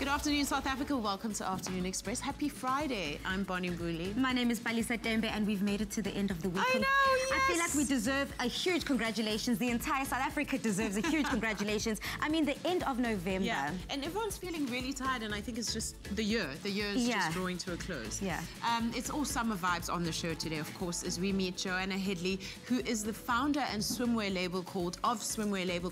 Good afternoon, South Africa. Welcome to Afternoon Express. Happy Friday. I'm Bonnie Mbuli. My name is Balisa Tembe, and we've made it to the end of the week. I know, yes. I feel like we deserve a huge congratulations. The entire South Africa deserves a huge congratulations. I mean, the end of November. Yeah, and everyone's feeling really tired, and I think it's just the year. The year is just drawing to a close. Yeah. It's all summer vibes on the show today, of course, as we meet Joanna Headley, who is the founder and swimwear label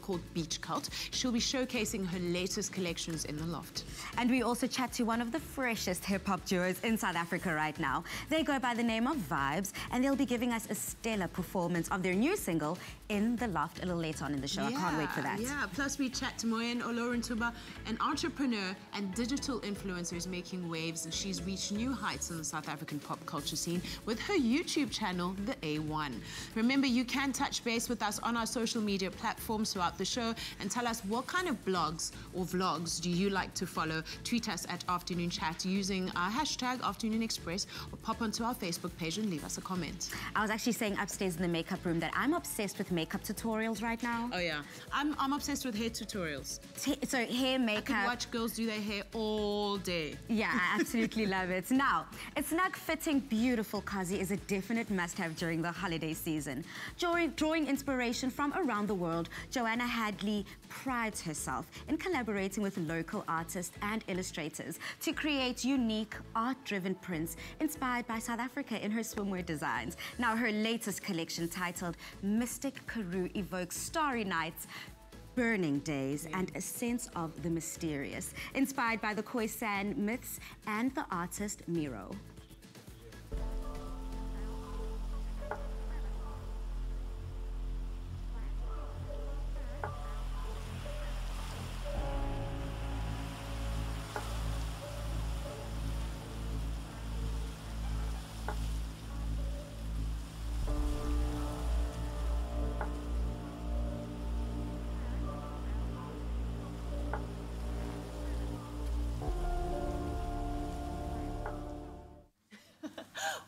called Beach Cult. She'll be showcasing her latest collections in the loft. And we also chat to one of the freshest hip-hop duos in South Africa right now. They go by the name of Vibes, and they'll be giving us a stellar performance of their new single, In the Loft, a little later on in the show. I can't wait for that. Yeah, plus we chat to Moyen Olorentuba, an entrepreneur and digital influencer who's making waves, and she's reached new heights in the South African pop culture scene with her YouTube channel, The A1. Remember, you can touch base with us on our social media platforms throughout the show and tell us what kind of blogs or vlogs do you like to follow. Tweet us at Afternoon Chat using our hashtag Afternoon Express, or pop onto our Facebook page and leave us a comment. I was actually saying upstairs in the makeup room that I'm obsessed with makeup tutorials right now. Oh yeah, I'm obsessed with hair tutorials. So hair, makeup. I could watch girls do their hair all day. Yeah, I absolutely love it. Now, a snug-fitting, beautiful cozy is a definite must-have during the holiday season. Drawing inspiration from around the world, Joanna Headley prides herself in collaborating with local artists and illustrators to create unique, art-driven prints inspired by South Africa in her swimwear designs. Now, her latest collection, titled Mystic Karoo, evokes starry nights, burning days, and a sense of the mysterious, inspired by the Khoisan myths and the artist Miro.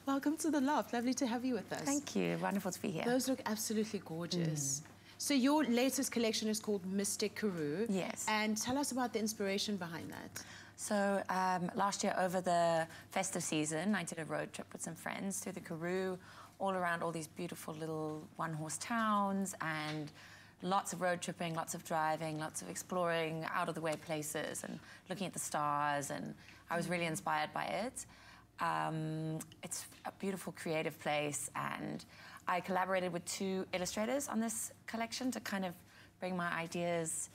Welcome to the loft. Lovely to have you with us. Thank you. Wonderful to be here. Those look absolutely gorgeous. So your latest collection is called Mystic Karoo. Yes. And tell us about the inspiration behind that. So last year over the festive season, I did a road trip with some friends through the Karoo, all around all these beautiful little one-horse towns, and lots of road tripping, lots of driving, lots of exploring out-of-the-way places and looking at the stars, and I was really inspired by it. It's a beautiful creative place, and I collaborated with two illustrators on this collection to kind of bring my ideas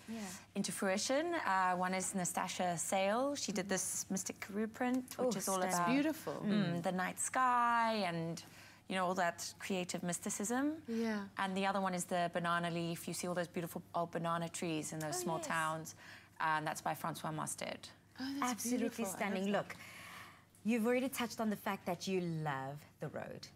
into fruition. One is Nastasia Sale. She did this Mystic Karoo print, which is all about beautiful. The night sky and, you know, all that creative mysticism. Yeah. And the other one is the banana leaf. You see all those beautiful old banana trees in those small towns. That's by Francois Mostert. Oh, that's Absolutely beautiful. stunning. Look, you've already touched on the fact that you love the road.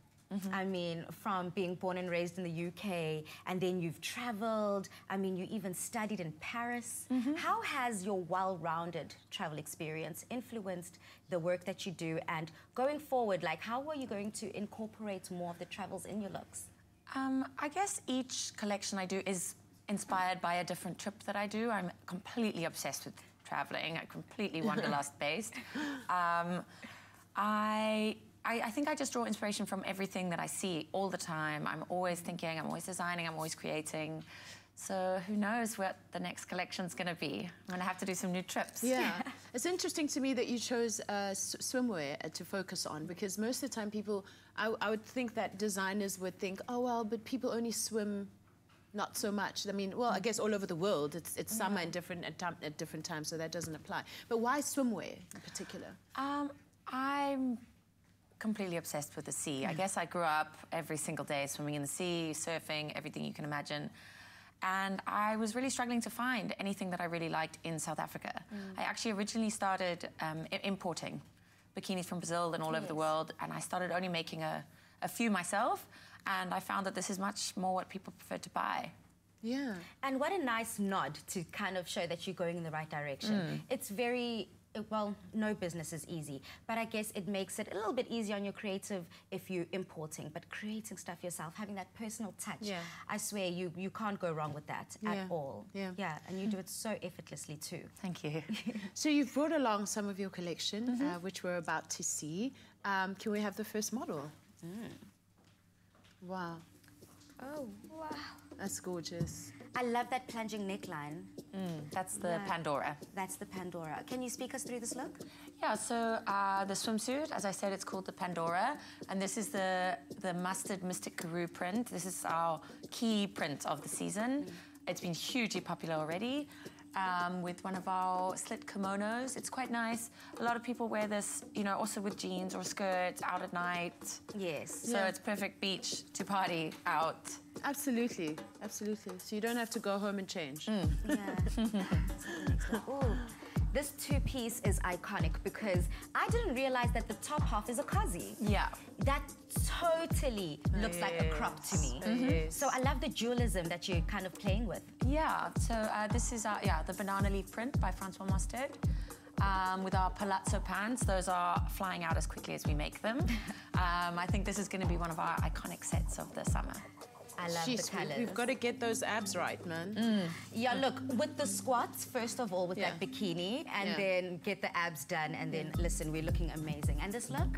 I mean, from being born and raised in the UK, and then you've traveled. I mean, you even studied in Paris. How has your well-rounded travel experience influenced the work that you do? And going forward, like, how are you going to incorporate more of the travels in your looks? I guess each collection I do is inspired by a different trip that I do. I'm completely obsessed with traveling. I'm completely wanderlust-based. I think I just draw inspiration from everything that I see all the time. I'm always thinking, I'm always designing, I'm always creating. So who knows what the next collection's going to be. I'm going to have to do some new trips. Yeah. It's interesting to me that you chose swimwear to focus on, because most of the time people, I would think that designers would think, oh, well, but people only swim not so much. I mean, well, I guess all over the world, it's summer at different times, so that doesn't apply. But why swimwear in particular? I'm completely obsessed with the sea. I guess I grew up every single day swimming in the sea, surfing, everything you can imagine. And I was really struggling to find anything that I really liked in South Africa. I actually originally started importing bikinis from Brazil and all over the world, and I started only making a few myself, and I found that this is much more what people prefer to buy. Yeah. And what a nice nod to kind of show that you're going in the right direction. It's very well, no business is easy, but I guess it makes it a little bit easier on your creative if you're importing, but creating stuff yourself, having that personal touch, I swear you can't go wrong with that at all. Yeah, and you do it so effortlessly too. Thank you. So you've brought along some of your collection, which we're about to see. Can we have the first model? Wow. Oh, wow. That's gorgeous. I love that plunging neckline. That's the Pandora. That's the Pandora. Can you speak us through this look? Yeah, so the swimsuit, as I said, it's called the Pandora, and this is the mustard Mystic Karoo print. This is our key print of the season. It's been hugely popular already. With one of our slit kimonos. It's quite nice. A lot of people wear this, you know, also with jeans or skirts out at night. Yes. So it's perfect beach to party out. Absolutely, absolutely. So you don't have to go home and change. Ooh. This two-piece is iconic because I didn't realize that the top half is a kazi. Yeah. That totally looks like a crop to me. So I love the dualism that you're kind of playing with. Yeah, so this is the banana leaf print by Francois Mostert. With our palazzo pants, those are flying out as quickly as we make them. I think this is going to be one of our iconic sets of the summer. I love the colours. We've got to get those abs right, man. Yeah, look, with the squats, first of all, with that bikini, and then get the abs done, and then, listen, we're looking amazing. And this look?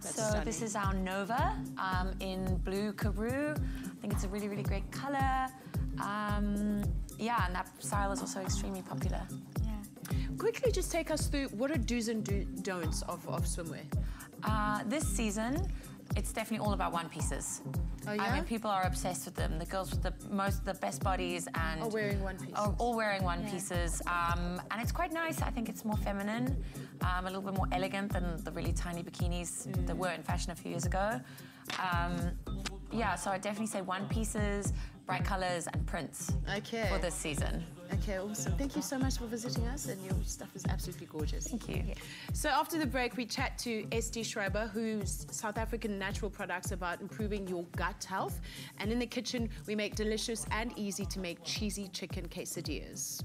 That's so stunning. this is our Nova in blue Karoo. I think it's a really, really great colour. Yeah, and that style is also extremely popular. Quickly just take us through what are do's and don'ts of swimwear. This season, it's definitely all about one pieces. Oh, yeah? I mean, people are obsessed with them. The girls with the best bodies and Are wearing one piece. are all wearing one pieces. And it's quite nice. I think it's more feminine, a little bit more elegant than the really tiny bikinis that were in fashion a few years ago. Yeah, so I definitely say one pieces, bright colors and prints for this season. Okay, awesome. Thank you so much for visiting us, and your stuff is absolutely gorgeous. Thank you. So after the break, we chat to SD Schreiber, whose South African natural products about improving your gut health. And in the kitchen, we make delicious and easy to make cheesy chicken quesadillas.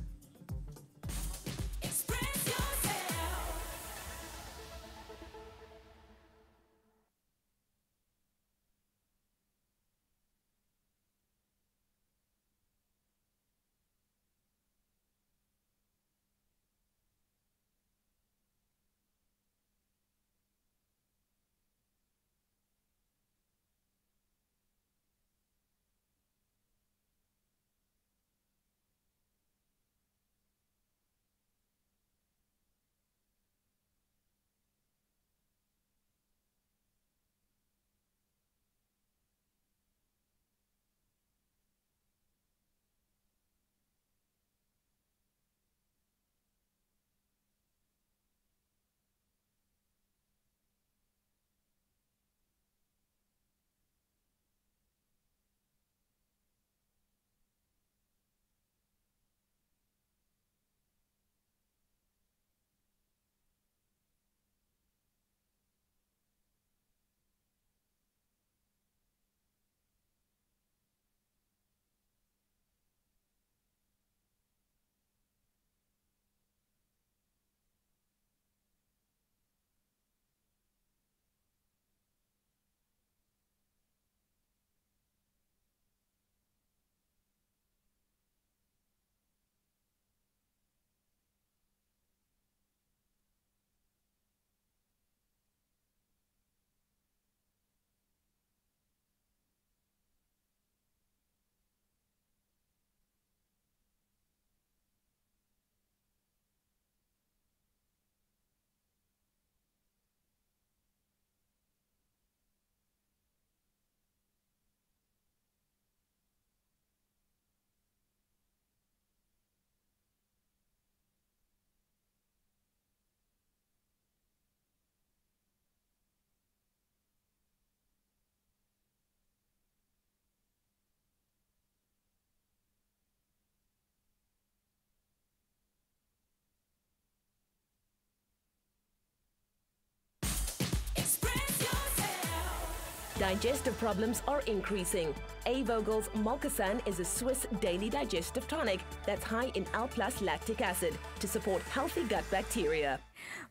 Digestive problems are increasing. A. Vogel's Mulcasan is a Swiss daily digestive tonic that's high in L+ lactic acid to support healthy gut bacteria.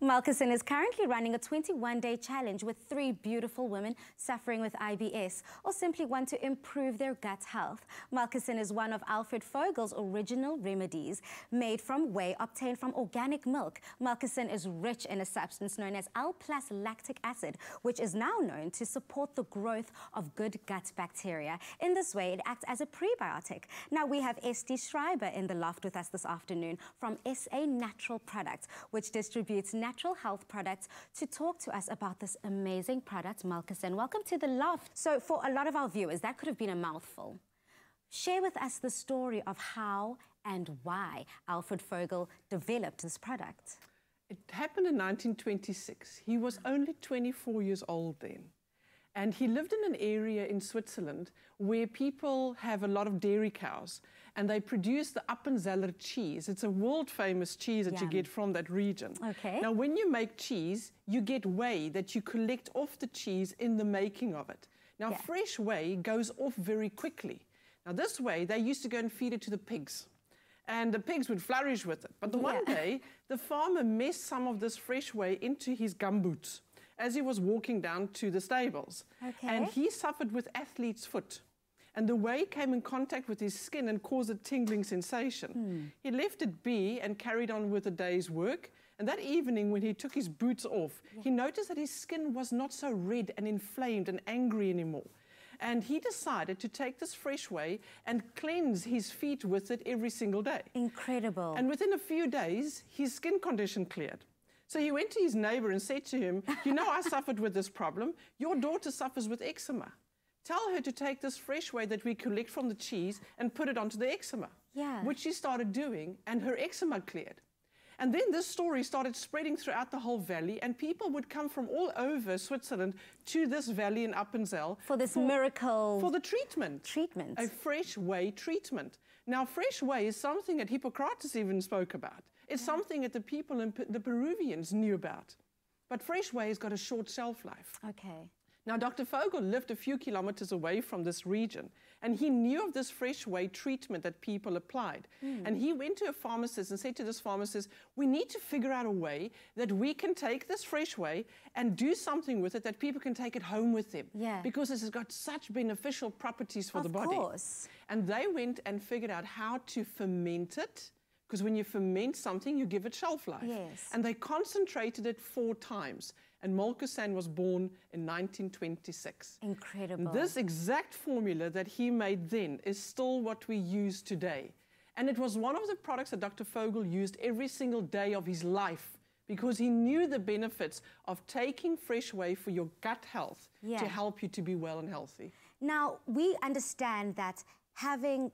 Mulcasan is currently running a 21-day challenge with 3 beautiful women suffering with IBS or simply want to improve their gut health. Mulcasan is one of Alfred Vogel's original remedies made from whey obtained from organic milk. Mulcasan is rich in a substance known as L+ lactic acid, which is now known to support the growth of good gut bacteria. In this way, it acts as a prebiotic. Now, we have Esty Schreiber in the loft with us this afternoon from SA Natural Products, which distributes natural health products, to talk to us about this amazing product, Mulcasan. Welcome to the loft. So for a lot of our viewers, that could have been a mouthful. Share with us the story of how and why Alfred Vogel developed this product. It happened in 1926. He was only 24 years old then. And he lived in an area in Switzerland where people have a lot of dairy cows, and they produce the Appenzeller cheese. It's a world-famous cheese that you get from that region. Okay. Now, when you make cheese, you get whey that you collect off the cheese in the making of it. Now, fresh whey goes off very quickly. Now, this whey, they used to go and feed it to the pigs, and the pigs would flourish with it. But the one day, the farmer messed some of this fresh whey into his gumboots as he was walking down to the stables. Okay. And he suffered with athlete's foot. And the whey came in contact with his skin and caused a tingling sensation. He left it be and carried on with the day's work. And that evening, when he took his boots off, he noticed that his skin was not so red and inflamed and angry anymore. And he decided to take this fresh whey and cleanse his feet with it every single day. Incredible. And within a few days, his skin condition cleared. So he went to his neighbor and said to him, you know, I suffered with this problem. Your daughter suffers with eczema. Tell her to take this fresh whey that we collect from the cheese and put it onto the eczema. Yeah. Which she started doing, and her eczema cleared. And then this story started spreading throughout the whole valley, and people would come from all over Switzerland to this valley in Appenzell. For this miracle... For the treatment. Treatment. A fresh whey treatment. Now, fresh whey is something that Hippocrates even spoke about. It's something that the people in the Peruvians knew about. But fresh whey has got a short shelf life. Okay. Now, Dr. Vogel lived a few kilometers away from this region, and he knew of this fresh whey treatment that people applied. And he went to a pharmacist and said to this pharmacist, we need to figure out a way that we can take this fresh whey and do something with it that people can take it home with them. Yeah. Because this has got such beneficial properties for the body. Of course. And they went and figured out how to ferment it, because when you ferment something, you give it shelf life. Yes. And they concentrated it 4 times. And Mulcasan was born in 1926. Incredible. This exact formula that he made then is still what we use today. And it was one of the products that Dr. Vogel used every single day of his life, because he knew the benefits of taking fresh whey for your gut health to help you to be well and healthy. Now, we understand that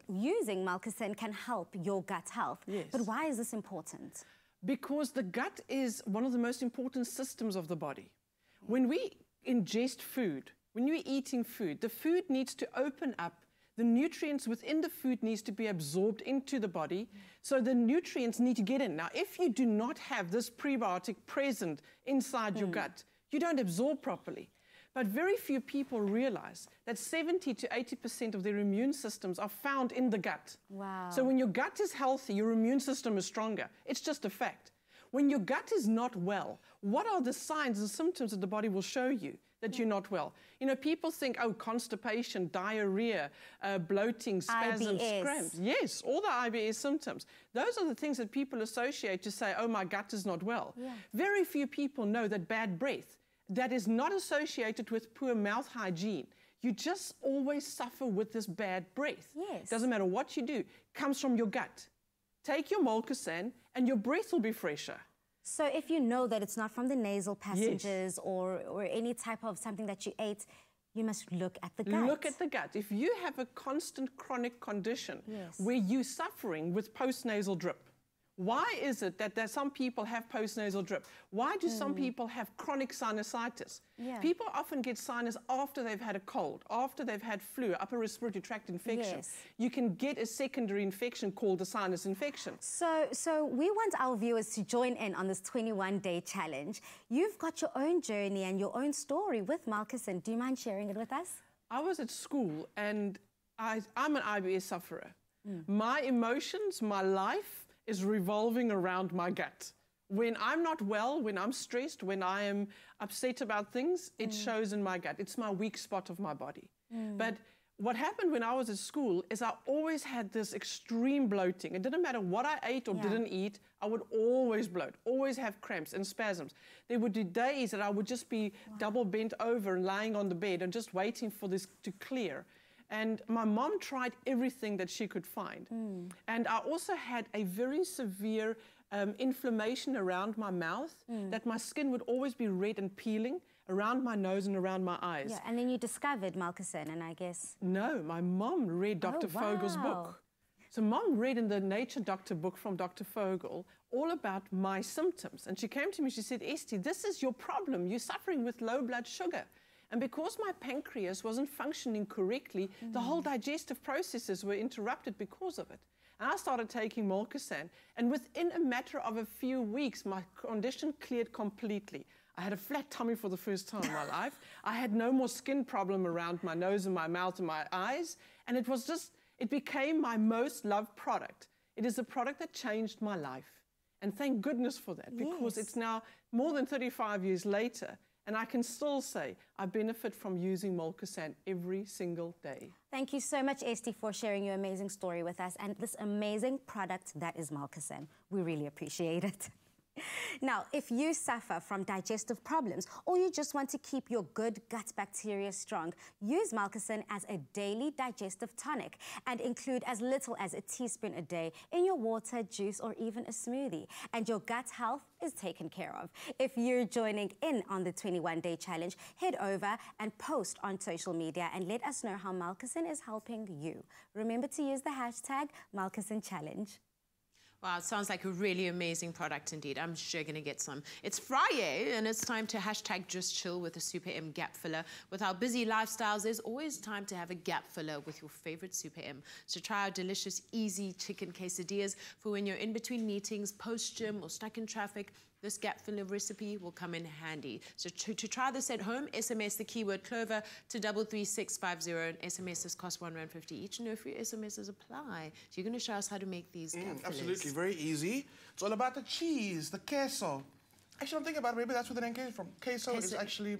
using Mulcasan can help your gut health. Yes. But why is this important? Because the gut is one of the most important systems of the body. When we ingest food, when you're eating food, the food needs to open up. The nutrients within the food needs to be absorbed into the body. So the nutrients need to get in. Now, if you do not have this prebiotic present inside your gut, you don't absorb properly. But very few people realize that 70 to 80% of their immune systems are found in the gut. Wow. So when your gut is healthy, your immune system is stronger. It's just a fact. When your gut is not well, what are the signs and symptoms that the body will show you that you're not well? You know, people think, oh, constipation, diarrhea, bloating, spasms, IBS. cramps. Yes, all the IBS symptoms. Those are the things that people associate to say, oh, my gut is not well. Yeah. Very few people know that bad breath, that is not associated with poor mouth hygiene. You just always suffer with this bad breath. Yes. Doesn't matter what you do, comes from your gut. Take your Mulcasan and your breath will be fresher. So if you know that it's not from the nasal passages or any type of something that you ate, you must look at the gut. Look at the gut. If you have a constant chronic condition where you're suffering with postnasal drip, why is it that some people have postnasal drip? Why do some people have chronic sinusitis? People often get sinus after they've had a cold, after they've had flu, upper respiratory tract infection. You can get a secondary infection called a sinus infection. So we want our viewers to join in on this 21-day challenge. You've got your own journey and your own story with Mulcasan. Do you mind sharing it with us? I was at school and I'm an IBS sufferer. My emotions, my life is revolving around my gut. When I'm not well, when I'm stressed, when I am upset about things, it shows in my gut. It's my weak spot of my body. But what happened when I was at school is I always had this extreme bloating. It didn't matter what I ate or didn't eat, I would always bloat, always have cramps and spasms. There would be days that I would just be double bent over and lying on the bed and just waiting for this to clear. And my mom tried everything that she could find. And I also had a very severe inflammation around my mouth, that my skin would always be red and peeling around my nose and around my eyes. Yeah, and then you discovered Malcocen, and I guess... No, my mom read Dr. Vogel's book. So Mom read in the Nature Doctor book from Dr. Vogel all about my symptoms. And she came to me, she said, Estie, this is your problem. You're suffering with low blood sugar. And because my pancreas wasn't functioning correctly, the whole digestive processes were interrupted because of it. And I started taking Malcocen, and within a matter of a few weeks, my condition cleared completely. I had a flat tummy for the first time in my life. I had no more skin problem around my nose and my mouth and my eyes. And it was just, it became my most loved product. It is a product that changed my life. And thank goodness for that, because it's now more than 35 years later, and I can still say I benefit from using Malcocen every single day. Thank you so much, Estie, for sharing your amazing story with us and this amazing product that is Malcocen. We really appreciate it. Now, if you suffer from digestive problems or you just want to keep your good gut bacteria strong, use Malcocen as a daily digestive tonic and include as little as a teaspoon a day in your water, juice, or even a smoothie. And your gut health is taken care of. If you're joining in on the 21-day challenge, head over and post on social media and let us know how Malcocen is helping you. Remember to use the hashtag MalcocenChallenge. Wow, it sounds like a really amazing product indeed. I'm sure going to get some. It's Friday, and it's time to hashtag just chill with a Super M gap filler. With our busy lifestyles, there's always time to have a gap filler with your favorite Super M. So try our delicious, easy chicken quesadillas for when you're in between meetings, post-gym, or stuck in traffic. This gap filler recipe will come in handy. So to try this at home, SMS the keyword Clover to 33650, and SMSs cost R1.50 each. No free SMSs apply. So you're going to show us how to make these gap fillers. Absolutely, very easy. It's all about the cheese, the queso. Actually, I'm thinking about it, maybe that's where the name came from. Queso is actually,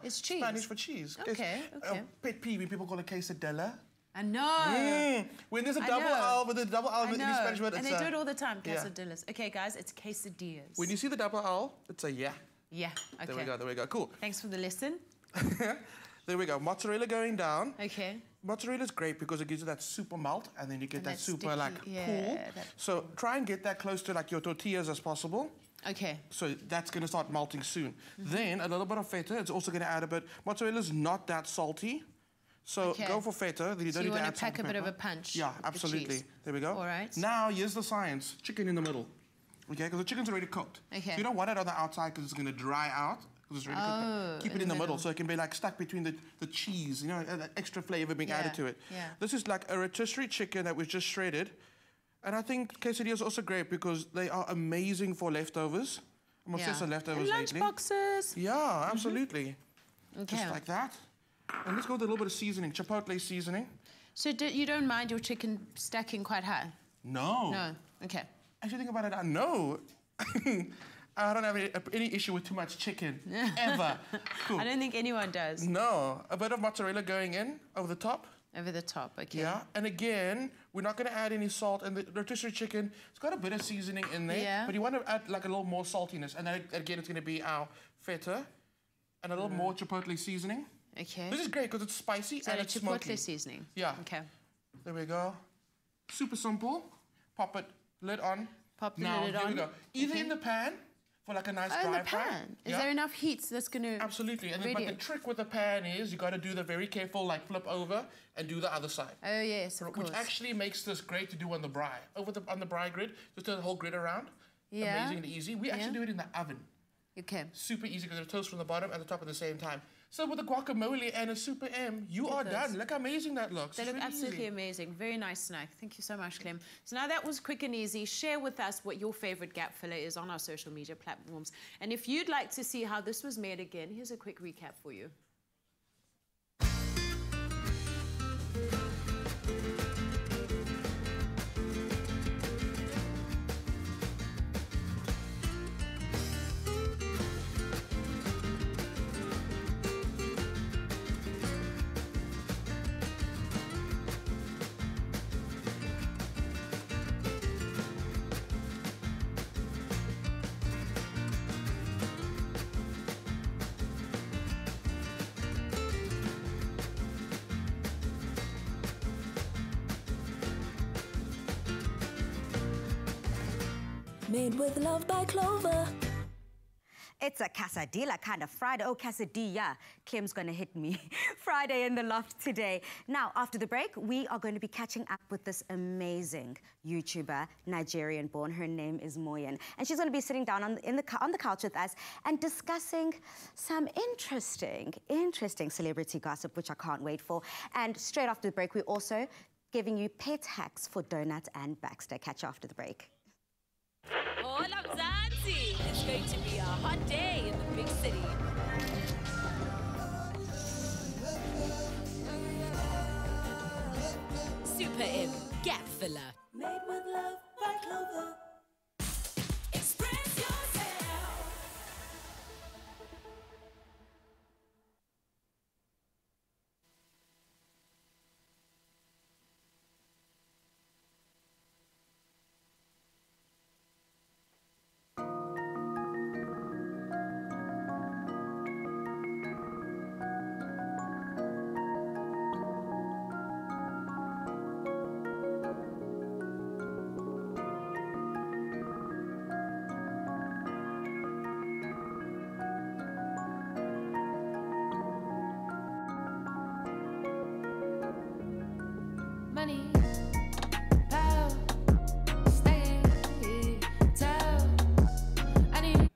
it's cheese. Spanish for cheese. Okay, okay. Pet peeve, people call it quesadilla. I know. When there's a double L with a double L in the Spanish word, and it's they do it all the time, quesadillas. Okay, guys, it's quesadillas. When you see the double L, it's a yeah. Yeah, okay. There we go, cool. Thanks for the lesson. There we go, mozzarella going down. Okay. Mozzarella is great because it gives you that super melt, and then you get that super sticky, like pull. So try and get that close to like your tortillas as possible. Okay. So that's going to start melting soon. Then a little bit of feta. It's also going to add a bit. Mozzarella's not that salty. So go for feta, then you don't need to add salt and pepper. So you want to pack a bit of a punch. Yeah, absolutely. There we go. All right. Now, here's the science. Chicken in the middle. Okay, because the chicken's already cooked. Okay. So you don't want it on the outside because it's going to dry out. Because it's already cooked. Keep it in the middle so it can be like stuck between the cheese, you know, that extra flavor being added to it. Yeah. This is like a rotisserie chicken that we've just shredded. And I think quesadillas are also great because they are amazing for leftovers. I'm obsessed with leftovers lately. Lunch boxes. Yeah, absolutely. Okay. Just like that. And let's go with a little bit of seasoning, chipotle seasoning. So you don't mind your chicken stacking quite high? No. No, okay. Actually, think about it, no. I don't have any issue with too much chicken, ever. Cool. I don't think anyone does. No. A bit of mozzarella going in over the top. Over the top, okay. Yeah, and again, we're not going to add any salt. And the rotisserie chicken, it's got a bit of seasoning in there. But you want to add like a little more saltiness. And then again, it's going to be our feta and a little more chipotle seasoning. Okay. This is great because it's spicy and it's smoky. Chipotle seasoning. Yeah. Okay. There we go. Super simple. Pop it, lid on. Pop the lid on. Here we go. Either in the pan for like a nice dry fry. Pan. Is there enough heat so that's going to Absolutely. And then, but the trick with the pan is you got to do the very careful like flip over and do the other side. Oh yes, of course. Which actually makes this great to do on the braai. On the braai grid, just turn the whole grid around. Yeah. Amazing and easy. We actually do it in the oven. Okay. Super easy because it toasts from the bottom and the top at the same time. So with the guacamole and a Super M, you are done. Look how amazing that looks. They look absolutely amazing. Very nice snack. Thank you so much, Clem. So now that was quick and easy. Share with us what your favorite gap filler is on our social media platforms. And if you'd like to see how this was made again, here's a quick recap for you. Made with love by Clover. It's a quesadilla kind of Friday. Oh, quesadilla. Clem's going to hit me. Friday in the loft today. Now, after the break, we are going to be catching up with this amazing YouTuber, Nigerian-born. Her name is Moyen. And she's going to be sitting down on the couch with us and discussing some interesting celebrity gossip, which I can't wait for. And straight after the break, we're also giving you pet hacks for Donut and Baxter. Catch you after the break. Hola, Mzansi! It's going to be a hot day in the big city. Super M Gap Filler. Made with love by Clover. Express yourself. Money, power, stay, tell. I need.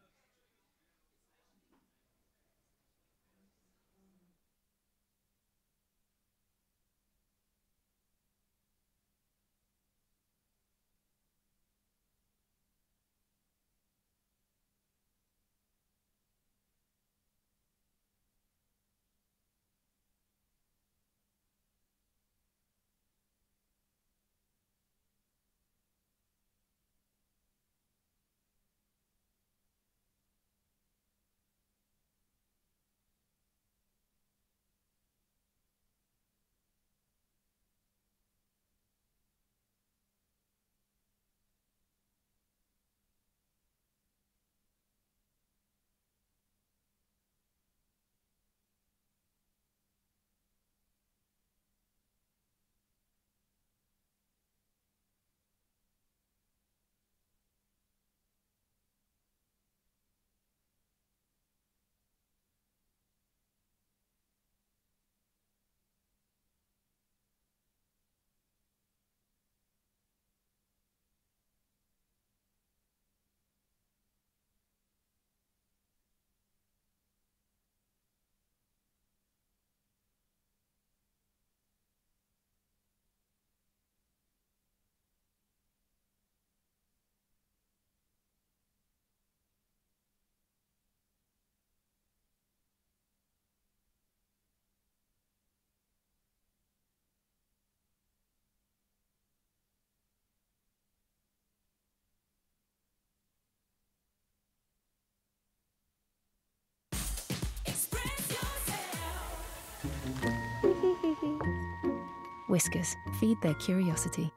Whiskers, feed their curiosity.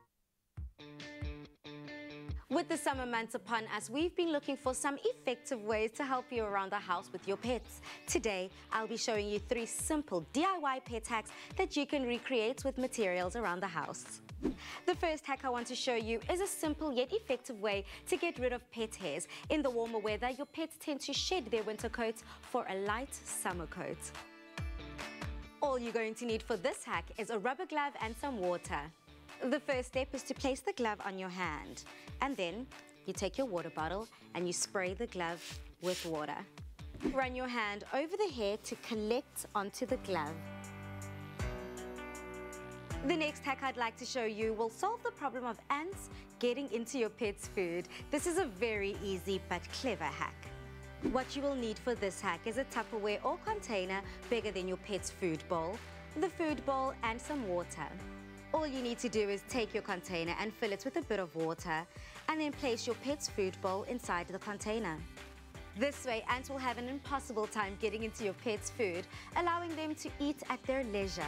With the summer months upon us, we've been looking for some effective ways to help you around the house with your pets. Today, I'll be showing you 3 simple DIY pet hacks that you can recreate with materials around the house. The first hack I want to show you is a simple yet effective way to get rid of pet hairs. In the warmer weather, your pets tend to shed their winter coats for a light summer coat. All you're going to need for this hack is a rubber glove and some water. The first step is to place the glove on your hand, and then you take your water bottle and you spray the glove with water. Run your hand over the hair to collect onto the glove. The next hack I'd like to show you will solve the problem of ants getting into your pet's food. This is a very easy but clever hack. What you will need for this hack is a Tupperware or container bigger than your pet's food bowl, the food bowl and some water. All you need to do is take your container and fill it with a bit of water and then place your pet's food bowl inside the container. This way, ants will have an impossible time getting into your pet's food, allowing them to eat at their leisure.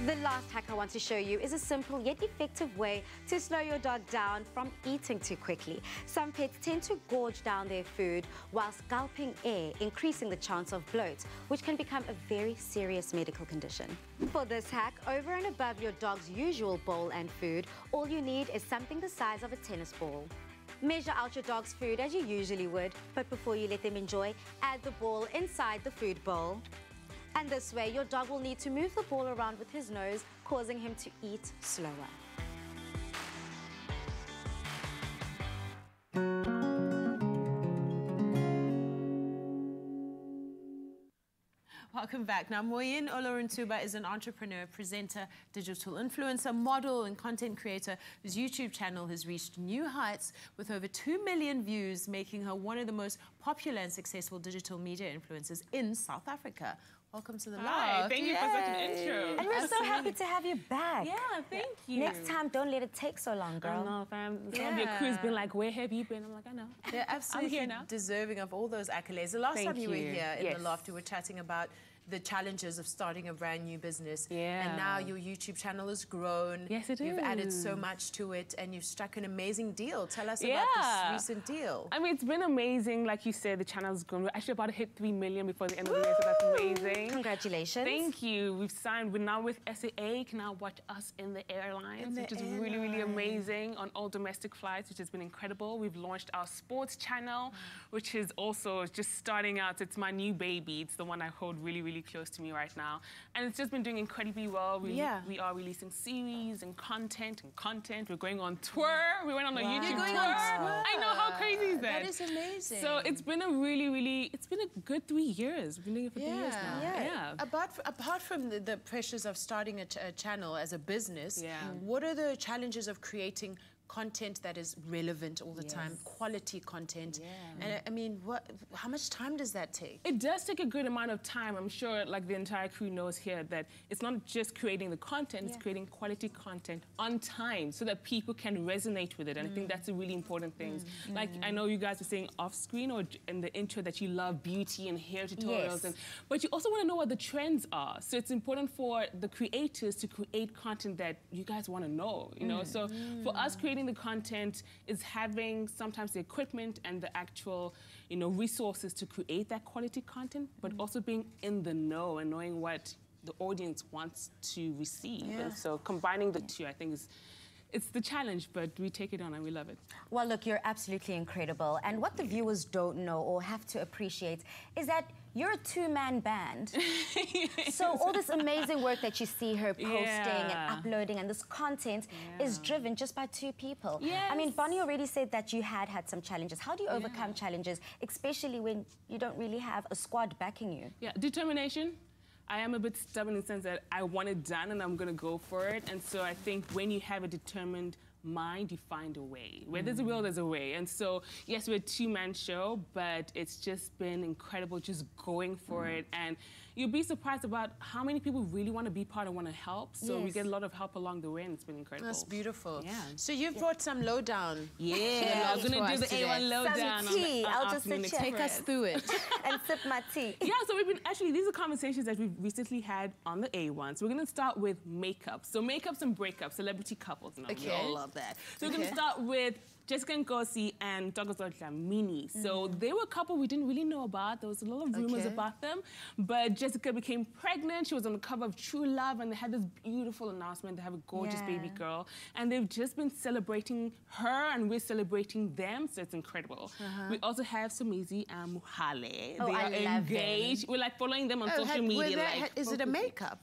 The last hack I want to show you is a simple yet effective way to slow your dog down from eating too quickly. Some pets tend to gorge down their food whilst gulping air, increasing the chance of bloat, which can become a very serious medical condition. For this hack, over and above your dog's usual bowl and food, all you need is something the size of a tennis ball. Measure out your dog's food as you usually would, but before you let them enjoy, add the ball inside the food bowl. And this way, your dog will need to move the ball around with his nose, causing him to eat slower. Welcome back. Now, Moyenne Olorontuba is an entrepreneur, presenter, digital influencer, model, and content creator whose YouTube channel has reached new heights with over 2 million views, making her one of the most popular and successful digital media influencers in South Africa. Welcome to the live. Thank you for such an intro. And we're so happy to have you back. Yeah, thank you. Next time, don't let it take so long, girl. I know, fam. It's gonna be a cruise. Been like, where have you been? I'm like, I know. They're absolutely deserving of all those accolades. The last time you were here in the loft, we were chatting about the challenges of starting a brand new business. Yeah. And now your YouTube channel has grown. Yes, it is. You've added so much to it, and you've struck an amazing deal. Tell us about this recent deal. I mean, it's been amazing. Like you said, the channel's grown. We're actually about to hit 3 million before the end of the year, so that's amazing. Congratulations. Thank you. We've signed. We're now with SAA. Can now watch us in the airlines, which is really, really amazing on all domestic flights, which has been incredible. We've launched our sports channel, which is also just starting out. It's my new baby. It's the one I hold really, really close to me right now. And it's just been doing incredibly well. We are releasing series and content. We're going on tour. We went on a YouTube tour. I know, how crazy is that? That is amazing. So it's been a it's been a good 3 years. We've been doing it for 3 years now. Yeah. Apart from the pressures of starting a channel as a business, what are the challenges of creating content that is relevant all the time, quality content? And I mean, how much time does that take? It does take a good amount of time. I'm sure like the entire crew knows here that it's not just creating the content, it's creating quality content on time so that people can resonate with it. And I think that's a really important thing. Like I know you guys were saying off screen or in the intro that you love beauty and hair tutorials, but you also want to know what the trends are. So it's important for the creators to create content that you guys want to know, you know? So for us, creating the content is having sometimes the equipment and the actual, you know, resources to create that quality content, but also being in the know and knowing what the audience wants to receive. And so combining the two, I think, it's the challenge, but we take it on and we love it. Well, look, you're absolutely incredible. And what the viewers don't know or have to appreciate is that you're a two-man band. So all this amazing work that you see her posting and uploading and this content is driven just by 2 people. I mean, Bonnie already said that you had some challenges. How do you overcome challenges, especially when you don't really have a squad backing you? Yeah, determination. I am a bit stubborn in the sense that I want it done and I'm going to go for it. And so I think when you have a determined mind, you find a way. Where there's a will, there's a way. And so, yes, we're a 2-man show, but it's just been incredible just going for it. And you'll be surprised about how many people really want to be part and want to help. So we get a lot of help along the way, and it's been incredible. That's beautiful. Yeah. So you've brought some lowdown. I'm going to do the A1 lowdown. Some tea. I'll just sit here. Take us through it. And sip my tea. Yeah, so we've been, actually, these are conversations that we've recently had on the A1. So we're going to start with makeup. So makeups and breakups, celebrity couples. You know, we all love that. So we're going to start with Jessica Nkosi and Thokoza Dlamini. So they were a couple we didn't really know about. There was a lot of rumors about them. But Jessica became pregnant. She was on the cover of True Love, and they had this beautiful announcement. They have a gorgeous baby girl. And they've just been celebrating her, and we're celebrating them. So it's incredible. We also have Somizi and Muhale. They are engaged. We're like following them on social media. Is it a makeup?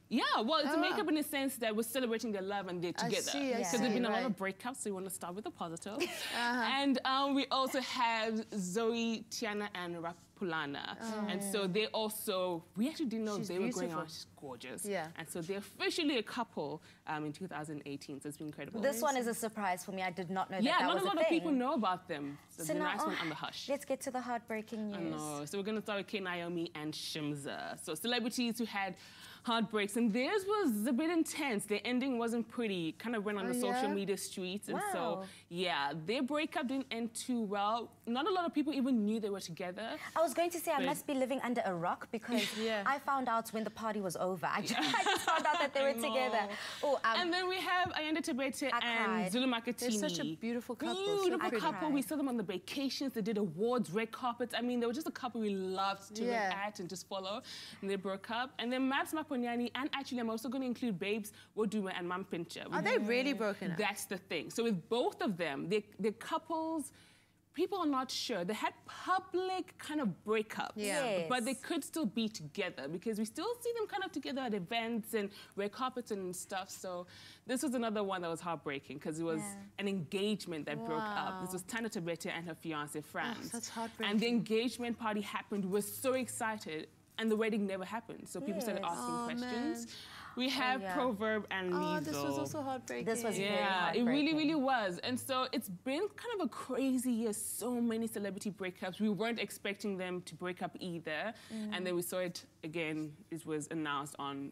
Yeah, well, it's a makeup in the sense that we're celebrating their love and they're together. So there's been a lot of breakups, so we want to start with the positive. And we also have Zoe, Tiana, and Rapulana. And so they also, we actually didn't know they were going on. She's gorgeous. And so they're officially a couple in 2018, so it's been incredible. This one is a surprise for me. I did not know that was a thing. Yeah, not a lot of people know about them. So the nice one on the hush. Let's get to the heartbreaking news. I know. So we're going to start with Kate Naomi and Shimza. So celebrities who had heartbreaks, and theirs was a bit intense. Their ending wasn't pretty. Kind of went on the social media streets, and so yeah, their breakup didn't end too well. Not a lot of people even knew they were together. I was going to say I must be living under a rock because I found out when the party was over. I just found out that they were together. Oh, and then we have Ayanda Tebete and Zulu Makatini. They're such a beautiful couple. Beautiful couple. We saw them on the vacations. They did awards, red carpets. I mean, they were just a couple we loved to look at and just follow. And they broke up. And then Maps Maponyani, and actually I'm also going to include Babes Woduma and Mam Pincher. Are they really broken up? That's the thing. So with both of them, they're couples. People are not sure. They had public kind of breakups, but they could still be together because we still see them kind of together at events and red carpets and stuff. So this was another one that was heartbreaking because it was an engagement that broke up. This was Tana Tebete and her fiancé, Franz. Oh, that's heartbreaking. And the engagement party happened. We were so excited. And the wedding never happened. So people started asking questions. Man. We have Proverb and Lizo. Oh, this was also heartbreaking. This was very heartbreaking. It really, really was. And so it's been kind of a crazy year. So many celebrity breakups. We weren't expecting them to break up either. And then we saw it again. It was announced on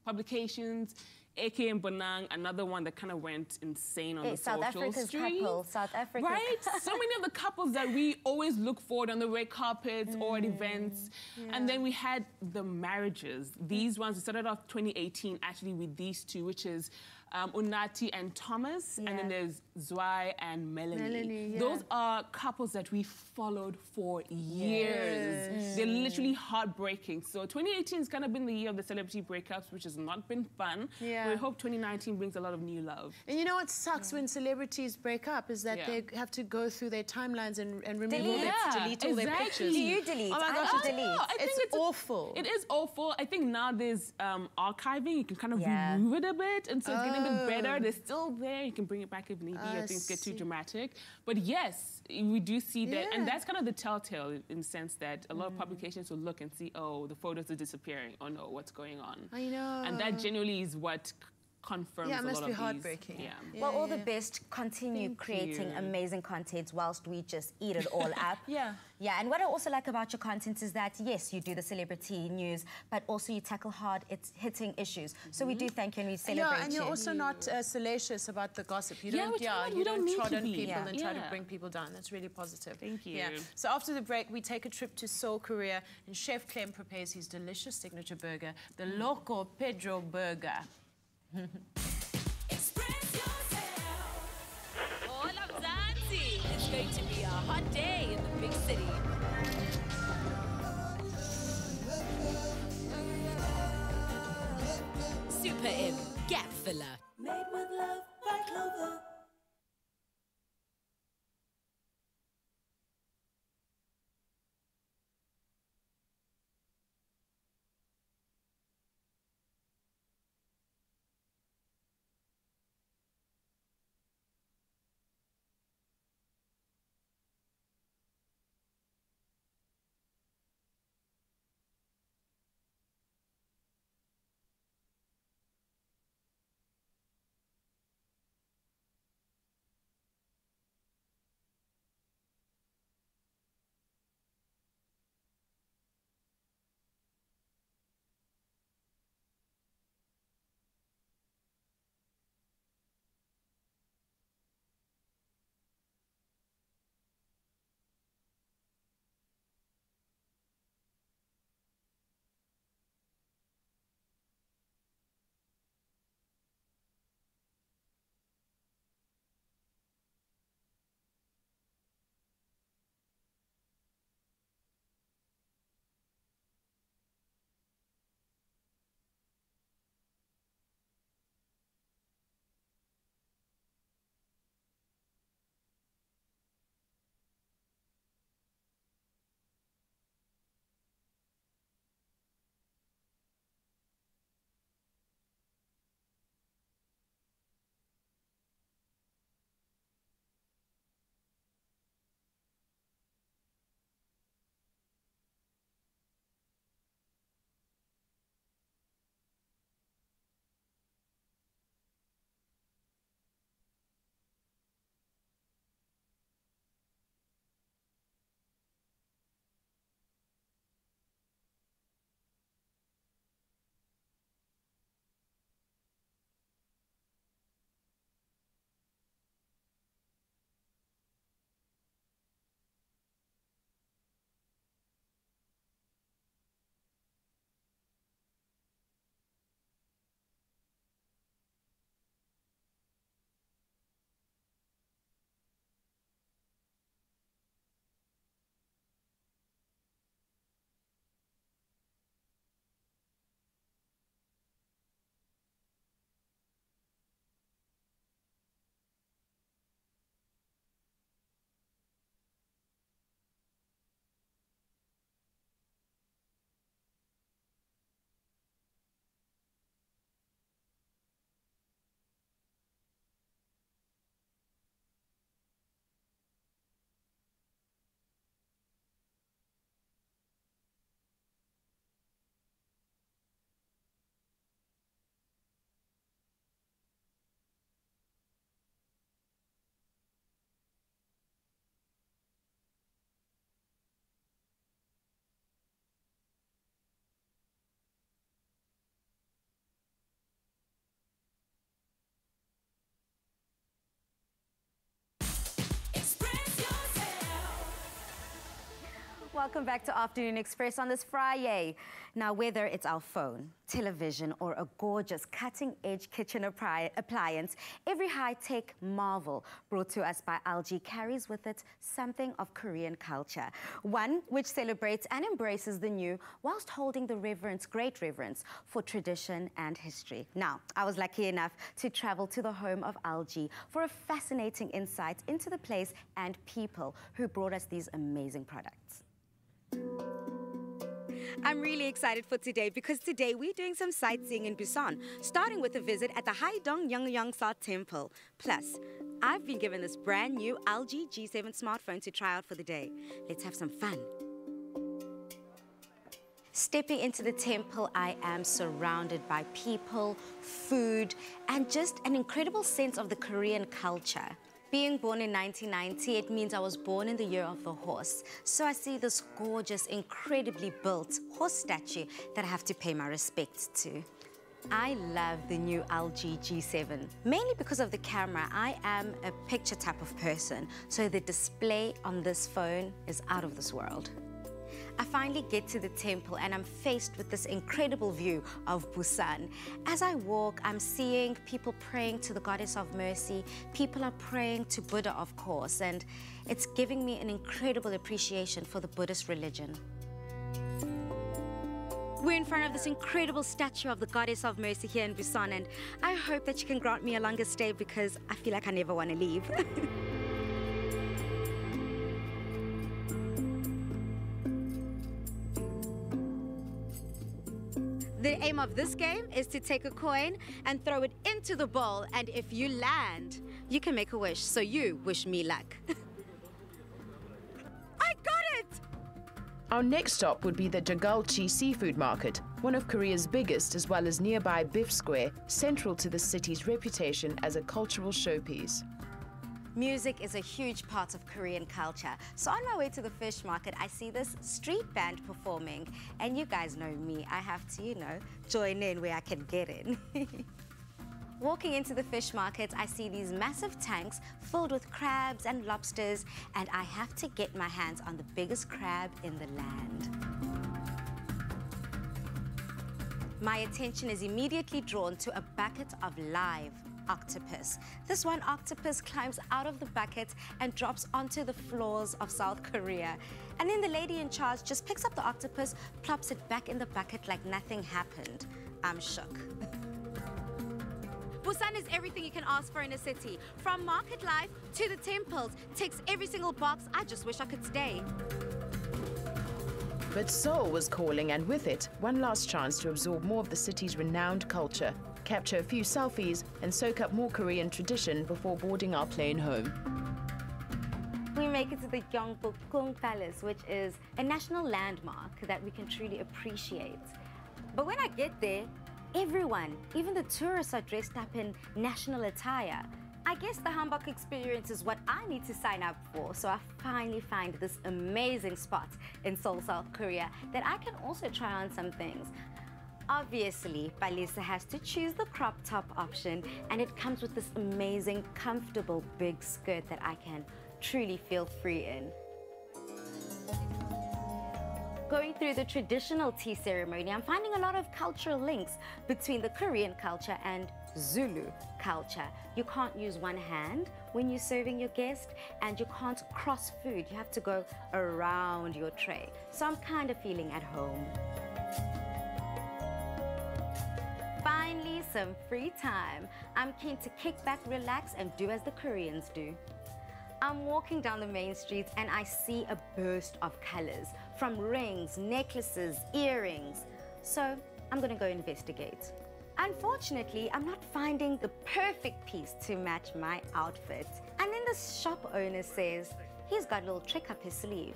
publications. AK and Bonang, another one that kind of went insane on the South social Africa's street. couple, South Africa. Right? So many of the couples that we always look forward on the red carpets or at events. And then we had the marriages. These ones, we started off 2018 actually with these two, which is Unati and Thomas, and then there's Zwei and Melanie. Those are couples that we followed for years. They're literally heartbreaking. So 2018 has kind of been the year of the celebrity breakups, which has not been fun. But we hope 2019 brings a lot of new love. And you know what sucks when celebrities break up is that they have to go through their timelines and remove delete all their pictures. Do you delete? Oh my gosh, I delete. I think it's awful. It is awful. I think now there's archiving. You can kind of remove it a bit, and so it's getting a bit better. They're still there. You can bring it back if need be or things get too dramatic. But yes, we do see that, and that's kind of the telltale in the sense that a lot of publications will look and see, oh, the photos are disappearing. Oh no, what's going on? I know. And that genuinely is what confirms a lot of these. Yeah, it must be heartbreaking. Well, all the best. Continue creating amazing content whilst we just eat it all up. Yeah, and what I also like about your content is that, yes, you do the celebrity news, but also you tackle hard, hitting issues. So we do thank you and we celebrate you. And you're also not salacious about the gossip. You don't, you don't trot on be. people and try to bring people down. That's really positive. Thank you. So after the break, we take a trip to Seoul, Korea, and Chef Clem prepares his delicious signature burger, the Loco Pedro Burger. Express yourself. All of Zanzi. It's going to be a hot day in the big city. Super M, Gap Filler. Made with love by Clover. welcome back to Afternoon Express on this Friday. Now, whether it's our phone, television, or a gorgeous cutting-edge kitchen appliance, every high-tech marvel brought to us by LG carries with it something of Korean culture, one which celebrates and embraces the new whilst holding the great reverence for tradition and history. Now, I was lucky enough to travel to the home of LG for a fascinating insight into the place and people who brought us these amazing products. I'm really excited for today because today we're doing some sightseeing in Busan, starting with a visit at the Haidong Yeongyangsa Temple. Plus, I've been given this brand new LG G7 smartphone to try out for the day. Let's have some fun. Stepping into the temple, I am surrounded by people, food, and just an incredible sense of the Korean culture. Being born in 1990, it means I was born in the year of the horse. So I see this gorgeous, incredibly built horse statue that I have to pay my respects to. I love the new LG G7, mainly because of the camera. I am a picture type of person, so the display on this phone is out of this world. I finally get to the temple and I'm faced with this incredible view of Busan. As I walk, I'm seeing people praying to the Goddess of Mercy. People are praying to Buddha, of course, and it's giving me an incredible appreciation for the Buddhist religion. We're in front of this incredible statue of the Goddess of Mercy here in Busan, and I hope that you can grant me a longer stay because I feel like I never want to leave. The aim of this game is to take a coin and throw it into the bowl, and if you land, you can make a wish. So you wish me luck. I got it! Our next stop would be the Dagalchi Seafood Market, one of Korea's biggest, as well as nearby Biff Square, central to the city's reputation as a cultural showpiece. Music is a huge part of Korean culture. So on my way to the fish market, I see this street band performing. And you guys know me, I have to, join in where I can get in. Walking into the fish market, I see these massive tanks filled with crabs and lobsters, and I have to get my hands on the biggest crab in the land. My attention is immediately drawn to a bucket of live octopus. This one octopus climbs out of the bucket and drops onto the floors of South Korea. And then the lady in charge just picks up the octopus, plops it back in the bucket like nothing happened. I'm shook. Busan is everything you can ask for in a city. From market life to the temples, ticks every single box. I just wish I could stay. But Seoul was calling, and with it, one last chance to absorb more of the city's renowned culture, capture a few selfies, and soak up more Korean tradition before boarding our plane home. We make it to the Gyeongbokgung Palace, which is a national landmark that we can truly appreciate. But when I get there, everyone, even the tourists, are dressed up in national attire. I guess the hanbok experience is what I need to sign up for, so I finally find this amazing spot in Seoul, South Korea, that I can also try on some things. Obviously, Balisa has to choose the crop top option, and it comes with this amazing, comfortable, big skirt that I can truly feel free in. Going through the traditional tea ceremony, I'm finding a lot of cultural links between the Korean culture and Zulu culture. You can't use one hand when you're serving your guest, and you can't cross food. You have to go around your tray. So I'm kind of feeling at home. Finally, some free time. I'm keen to kick back, relax, and do as the Koreans do. I'm walking down the main streets and I see a burst of colors, from rings, necklaces, earrings. So I'm gonna go investigate. Unfortunately, I'm not finding the perfect piece to match my outfit. And then the shop owner says he's got a little trick up his sleeve.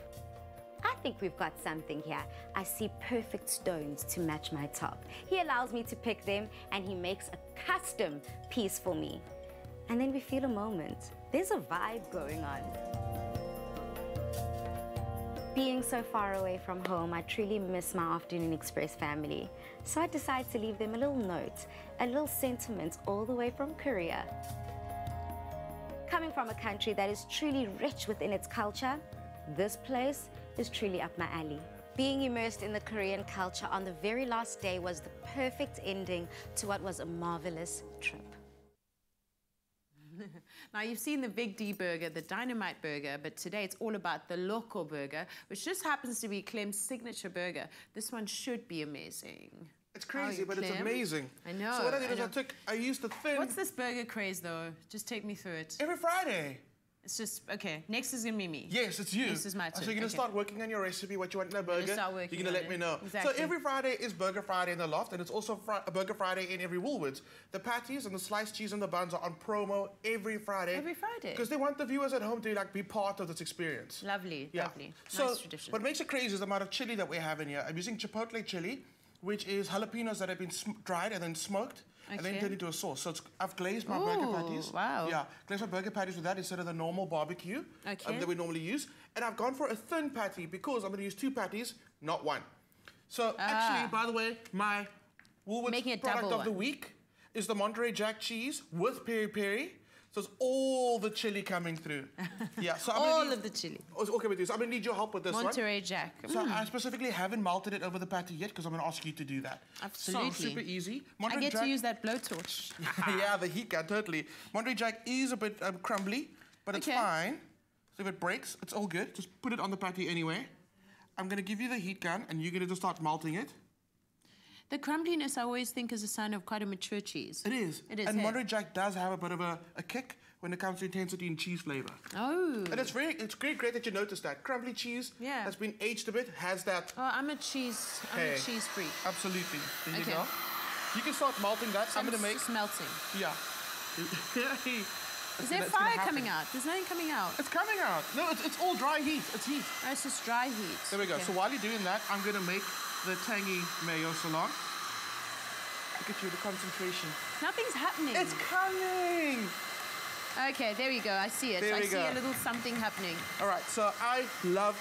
I think we've got something here. I see perfect stones to match my top. He allows me to pick them, and he makes a custom piece for me. And then we feel a moment. There's a vibe going on. Being so far away from home, I truly miss my Afternoon Express family. So I decided to leave them a little note, a little sentiment all the way from Korea. Coming from a country that is truly rich within its culture, this place is truly up my alley. Being immersed in the Korean culture on the very last day was the perfect ending to what was a marvelous trip. Now, you've seen the Big D burger, the Dynamite burger, but today it's all about the Loco burger, which just happens to be Clem's signature burger. This one should be amazing. It's crazy, but it's amazing. I know. So what I did is I used the thin... What's this burger craze, though? Just take me through it. Every Friday. It's just, okay, next is going to be me. Yes, it's you. This is my turn. So you're going to start working on your recipe, what you want in a burger. You're going to let me know. Exactly. So every Friday is Burger Friday in the Loft, and it's also a Burger Friday in every Woolworths. The patties and the sliced cheese and the buns are on promo every Friday. Every Friday? Because they want the viewers at home to be part of this experience. Lovely, lovely. So nice tradition. What makes it crazy is the amount of chili that we have in here. I'm using chipotle chili, which is jalapenos that have been dried and then smoked. And then turned into a sauce. So I've glazed my burger patties. Wow. Yeah, glazed my burger patties with that instead of the normal barbecue that we normally use. And I've gone for a thin patty because I'm going to use 2 patties, not 1. So actually, by the way, my Woolworths product of the week is the Monterey Jack cheese with peri-peri. So it's all the chili coming through. Yeah, so all of the chili. Okay with this. I'm going to need your help with this Monterey Jack. So I specifically haven't melted it over the patty yet because I'm going to ask you to do that. Absolutely. So super easy. I get to use that blowtorch. Yeah, the heat gun, totally. Monterey Jack is a bit crumbly, but it's fine. So if it breaks, it's all good. Just put it on the patty anyway. I'm going to give you the heat gun and you're going to just start melting it. The crumbliness I always think is a sign of quite a mature cheese. It is. It is. And Monterey Jack does have a bit of a kick when it comes to intensity and cheese flavor. Oh. And it's great that you noticed that. Crumbly cheese that's been aged a bit has that. Oh, I'm a cheese freak. Absolutely. There you go. You can start melting that. I'm going to make... It's melting. Yeah. Is there fire coming out? There's nothing coming out. It's coming out. No, it's all dry heat. It's heat. Oh, it's just dry heat. There we go. So while you're doing that, I'm going to make the tangy mayo salon. Look at you, the concentration. Nothing's happening. It's coming. Okay, there we go. I see it. I see a little something happening. All right, so I love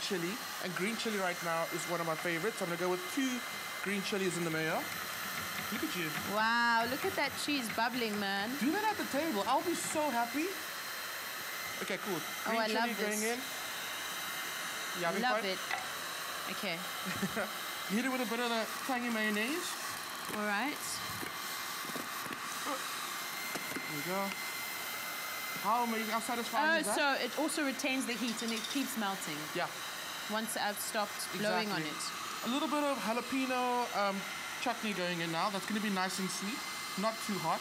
chili. And green chili right now is one of my favorites. I'm going to go with 2 green chilies in the mayo. Look at you. Wow, look at that cheese bubbling, man. Do that at the table. I'll be so happy. Okay, cool. Green chili going in. Yeah, love it. Okay. Hit it with a bit of the tangy mayonnaise. All right. There we go. How amazing, how satisfying is that? So it also retains the heat and it keeps melting. Yeah. Once I've stopped blowing on it. A little bit of jalapeno chutney going in now. That's going to be nice and sweet, not too hot.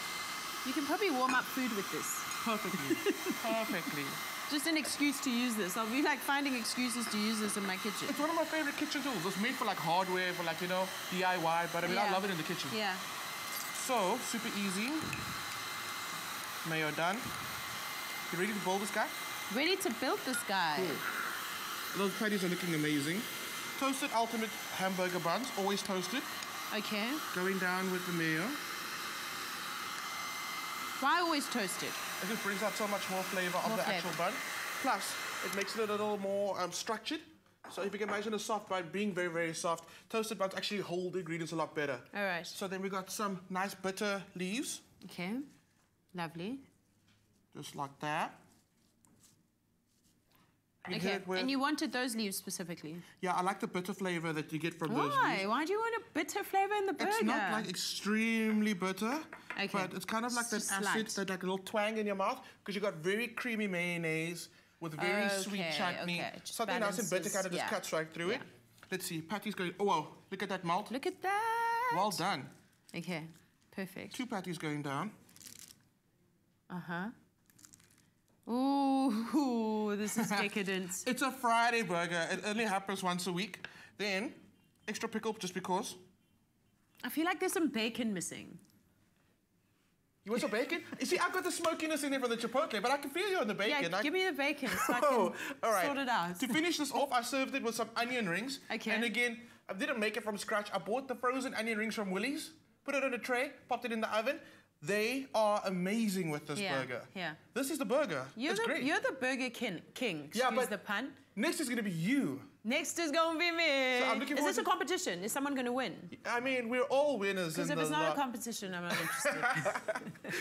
You can probably warm up food with this. Perfectly. Perfectly. Just an excuse to use this. I'll be finding excuses to use this in my kitchen. It's one of my favorite kitchen tools. It's made for hardware, for DIY, but I love it in the kitchen. Yeah. So, super easy. Mayo done. You ready to build this guy? Ready to build this guy. Cool. Those patties are looking amazing. Toasted ultimate hamburger buns, always toasted. Okay. Going down with the mayo. Why always toasted? It just brings out so much more flavor of the actual bun. Plus, it makes it a little more structured. So if you can imagine a soft bun being very, very soft, toasted buns actually hold the ingredients a lot better. All right. So then we got some nice bitter leaves. Okay. Lovely. Just like that. Okay, and you wanted those leaves specifically? Yeah, I like the bitter flavor that you get from those leaves. Why? Why do you want a bitter flavor in the burger? It's not extremely bitter, but it's kind of like that acid, that little twang in your mouth, because you got very creamy mayonnaise with very sweet chutney. Something nice and bitter kind of just cuts right through it. Let's see, patties going, oh wow, look at that melt. Look at that. Well done. Okay, perfect. 2 patties going down. Uh-huh. Ooh, this is decadent. It's a Friday burger. It only happens once a week. Then, extra pickle just because. I feel like there's some bacon missing. You want some bacon? You see, I've got the smokiness in there from the chipotle, but I can feel you on the bacon. Yeah, give me the bacon so I can sort it out. To finish this off, I served it with some onion rings. Okay. And again, I didn't make it from scratch. I bought the frozen onion rings from Woolies, put it on a tray, popped it in the oven. They are amazing with this burger. Yeah. This is the burger. It's great. You're the burger king. Excuse the pun. Next is going to be you. Next is going to be me. So I'm looking Is this a forward competition? Is someone going to win? I mean, we're all winners. Because if it's not a competition, I'm not interested.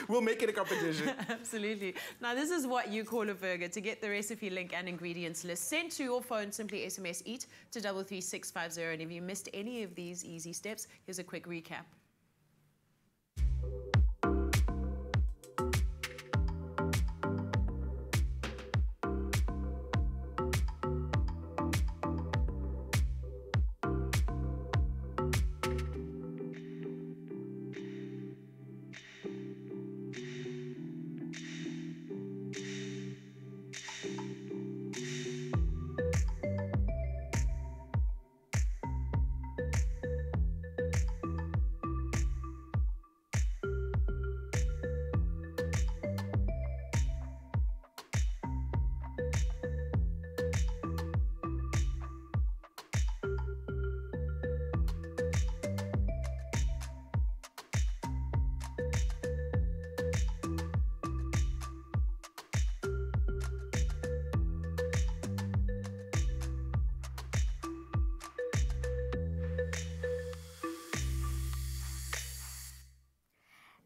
We'll make it a competition. Absolutely. Now, this is what you call a burger. To get the recipe link and ingredients list sent to your phone, simply SMS EAT to 33650. And if you missed any of these easy steps, here's a quick recap.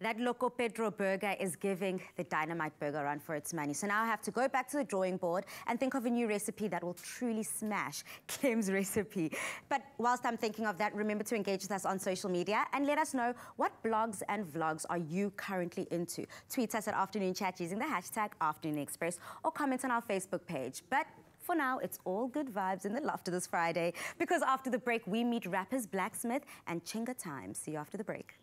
That Loco Pedro burger is giving the Dynamite burger run for its money. So now I have to go back to the drawing board and think of a new recipe that will truly smash Clem's recipe. But whilst I'm thinking of that, remember to engage with us on social media and let us know what blogs and vlogs are you currently into. Tweet us at Afternoon Chat using the hashtag Afternoon Express or comment on our Facebook page. But for now, it's all good vibes in the Laughter this Friday, because after the break, we meet rappers Blacksmith and Chinga Time. See you after the break.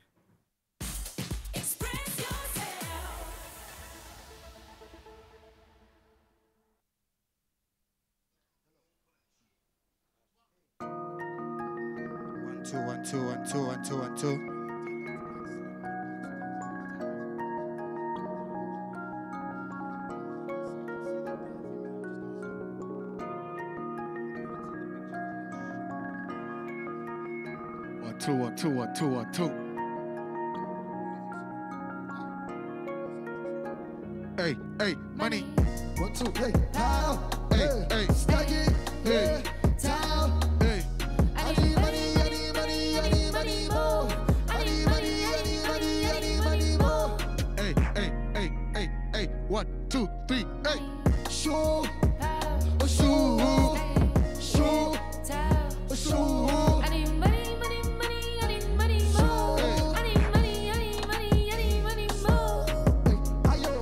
One, two, one, two, one, two, one, two. One, two, one, two, one, two, one, two. Hey, hey, money. 1, 2, hey, how? Hey, hey, stack it, hey, how? Hey. I need money, I need money, I need money more. I need money, I need money, I need money more. Hey, hey, hey, hey, hey, 1, 2, 3, hey. Show, show, show, show. I need money, money, money, I need money more. I need money, I need money, I need money more. Hey, ayo,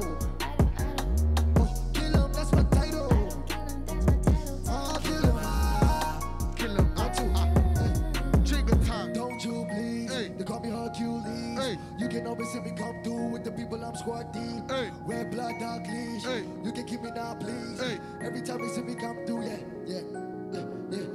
kill him, that's my title. Kill him, kill him, I too. Trigger time, don't you please? Hey. They call me Hercules. Hey. You can always see me come through with the people I'm squad deep. Hey. Red blood, dark leash. Hey. You can keep me now, please. Hey. Every time you see me come through, yeah, yeah, yeah, yeah.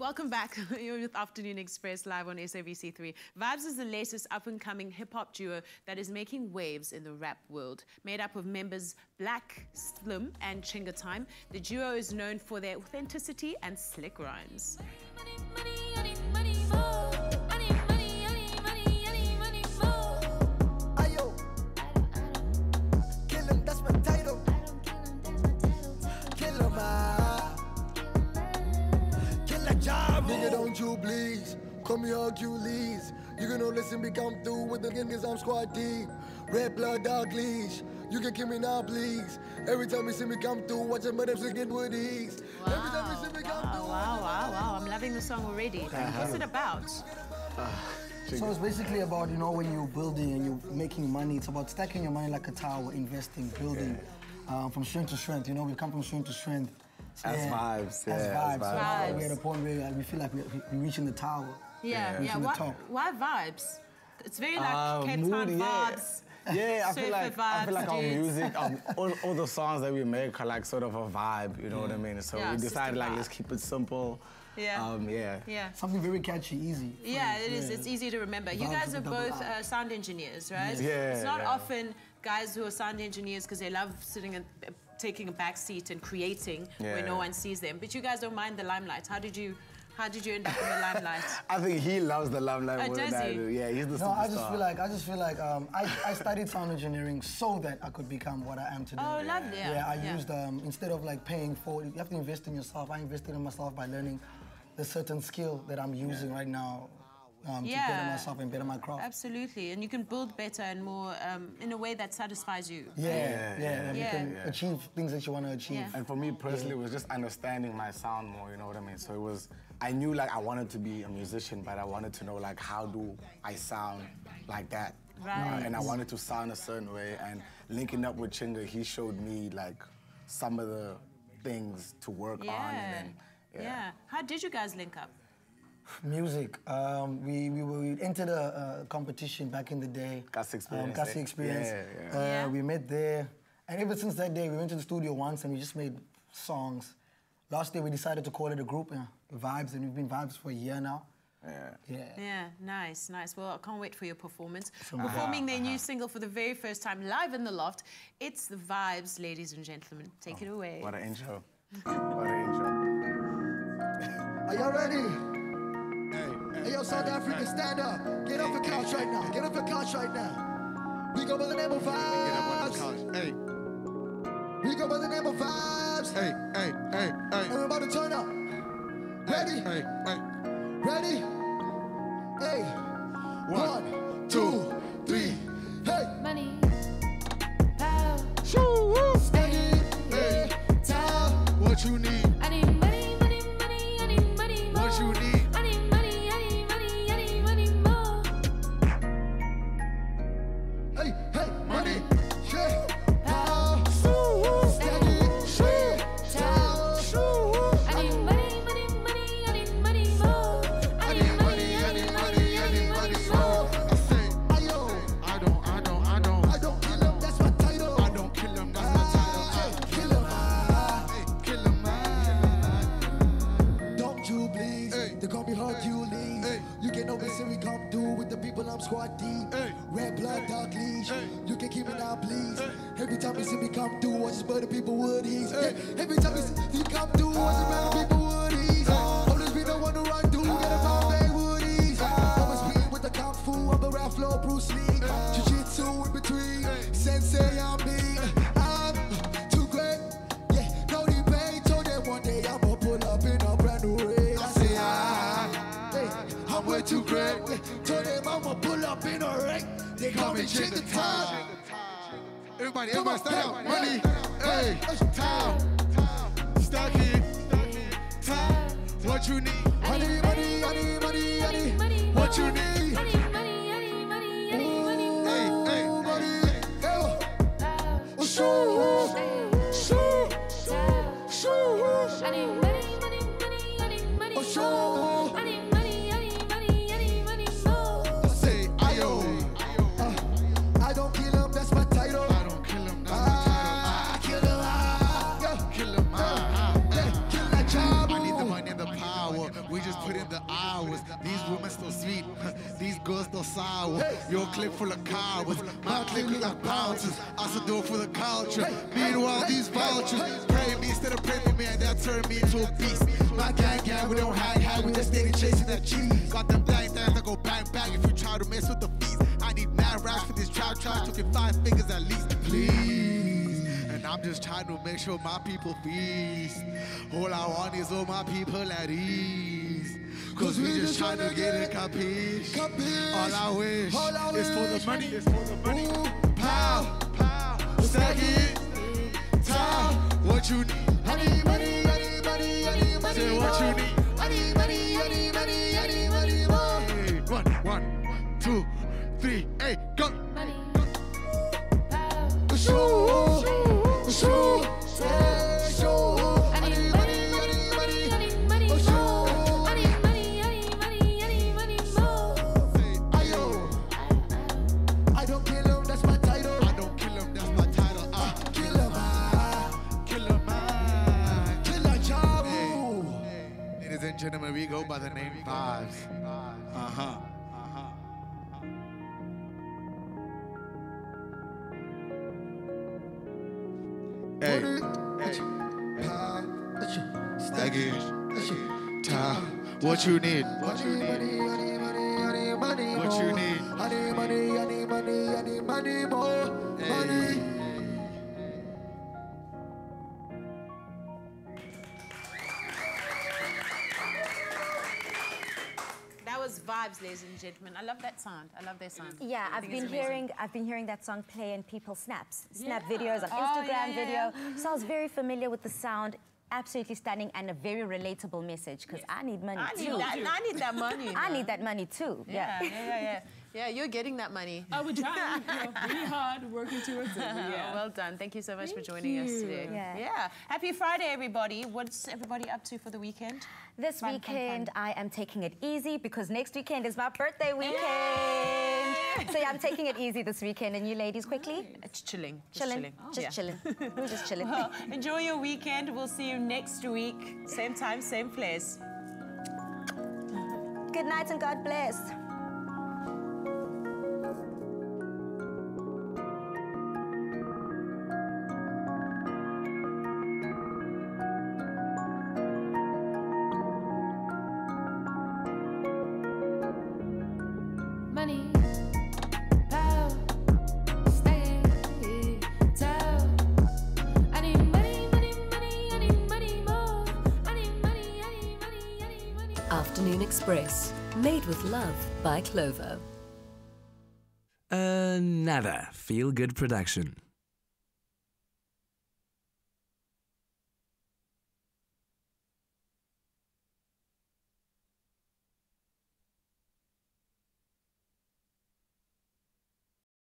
Welcome back. You're with Afternoon Express live on SABC3. Vibes is the latest up-and-coming hip-hop duo that is making waves in the rap world. Made up of members Black, Slim and Chinga Time, the duo is known for their authenticity and slick rhymes. Nigga, don't you please call me Hercules. You can only listen me come through with the niggas, I'm squad deep. Red blood, dog leash. You can kill me now, please. Every time you see me come through, watch them again with ease. Wow, Every time you see me come through. wow. I'm loving the song already. What's it about? So it's basically about, you know, when you're building and you're making money, it's about stacking your money like a tower, investing, building from strength to strength. You know, we come from strength to strength. So, As vibes, As yeah. vibes. So we're at a point where we feel like we're reaching the tower. Yeah. The top. Why vibes? It's very like Cape Town vibes. Yeah, I feel like vibes, our music, all the songs that we make are like sort of a vibe, you know what I mean? So we decided like let's keep it simple. Yeah. Something very catchy, easy. Yeah, it is. It's easy to remember. You guys are both sound engineers, right? Yeah. It's not often guys who are sound engineers because they love sitting and taking a back seat and creating where no one sees them. But you guys don't mind the limelight. How did you end up in the limelight? I think he loves the limelight more does than I he? do. Yeah, he's the superstar. No, I just feel like I studied sound engineering so that I could become what I am today. Oh, lovely. Yeah, I used instead of like paying for it, you have to invest in yourself. I invested in myself by learning the certain skill that I'm using right now to better myself and better my craft. Absolutely, and you can build better and more in a way that satisfies you. And you can achieve things that you want to achieve. And for me personally, it was just understanding my sound more, you know what I mean? So it was, I knew like I wanted to be a musician, but I wanted to know like how do I sound like that? Right. And I wanted to sound a certain way, and linking up with Chinga, he showed me like some of the things to work on. And then, How did you guys link up? Music. We entered a competition back in the day. Kasi Experience. Kasi Experience. We met there. And ever since that day, we went to the studio once and we just made songs. Last year, we decided to call it a group, Vibes, and we've been Vibes for a year now. Yeah, nice. Well, I can't wait for your performance. Performing their new single for the very first time live in the Loft. It's The Vibes, ladies and gentlemen. Take it away. What an intro. What an intro. Are y'all ready? Hey, yo, South Africa, stand up. Get off the couch right now. Get off the couch right now. We go by the name of Vibes. Get up on the couch. Hey. We go by the name of Vibes. Hey. And we're about to turn up. Ready? Ready? Hey. 1, 2, 3. Hey. Money. Hey. What you need? I need money, I need money more. What you need? I need money more. Hey, money. Yeah. I need money more. I need money more. I say, I don't kill him, that's my title. I don't kill him, that's my title. Kill him. Don't you please, they call me Hercules. You can always see me come through with the people I'm squad deep. Red blood, dark leash. You can keep me now, please. Every time you see me come through, I just burn the people woodies. Every time you see me come through, I just burn the people woodies. Always be the one to run through, get a Bombay woodies. Always be with the Kung Fu, I'm a Ralph Law, Bruce Lee. Jiu-Jitsu in between, Sensei on me. I'm too great, no debate. Told them one day I'ma pull up in a brand new race. I say, I'm way too great. Told them I'ma pull up in a wreck. They call me Chinga Time. Everybody stand up. Money, hey, time, stack it, time. What you need? Money. What you need? Money. Hey, money. Shoo. I need money. Shoo. I need money more. I say, I don't kill him, that's my title. I don't kill him, that's my title. Kill him. Kill that job. I need the money and the power. We just These women so sweet, these girls so sour. Your clip full of cowards, my clip look like bouncers. I still do it for the culture. Meanwhile, these vultures pray me instead of pray for me, and they'll turn me into a beast. My gang, we don't hang, we just steady chasing that cheese. Got them bang that go bang bang if you try to mess with the fees. I need mad racks for this trap, took it 5 fingers at least, please. And I'm just trying to make sure my people feast. All I want is all my people at ease. Cause we just trying to get it, capiche? All I wish is for the money. Ooh, pow, stack it, towel, what you need. Honey, money, honey, money, honey, money. Say what you need. Honey, money, honey, money, honey, money, more. Hey, 1, 2, 3, hey, go. Money. Show. I don't kill him, that's my title. I don't kill him, that's my title. Kill him, Killer Jabu. Ladies and gentlemen, we go by the name Vibes. Hey, Staggish, Tom, what you need? What you need? What you need? Money, more money. That was Vibes, ladies and gentlemen. I love that sound. I love their sound. Yeah, I I've think it's been hearing that song play in people's snap Yeah. videos on Oh, Instagram yeah. video. So I was very familiar with the sound. Absolutely stunning and a very relatable message because I need money too. I need that money. I need that money too. Yeah, you're getting that money. I would try, really hard, working towards it. Yeah. Well done. Thank you so much for joining us today. Yeah. Happy Friday, everybody. What's everybody up to for the weekend? This Fun, weekend, fun, fun. I am taking it easy because next weekend is my birthday weekend. So yeah, I'm taking it easy this weekend. And you ladies, quickly? It's chilling. Chilling. Just chilling. We're just chilling. Well, enjoy your weekend. We'll see you next week. Same time, same place. Good night and God bless. Money, power, stay, tell. I need money, money, money, I need money more. I need money, I need money, I need money. Afternoon Express, made with love by Clover. Another feel-good production.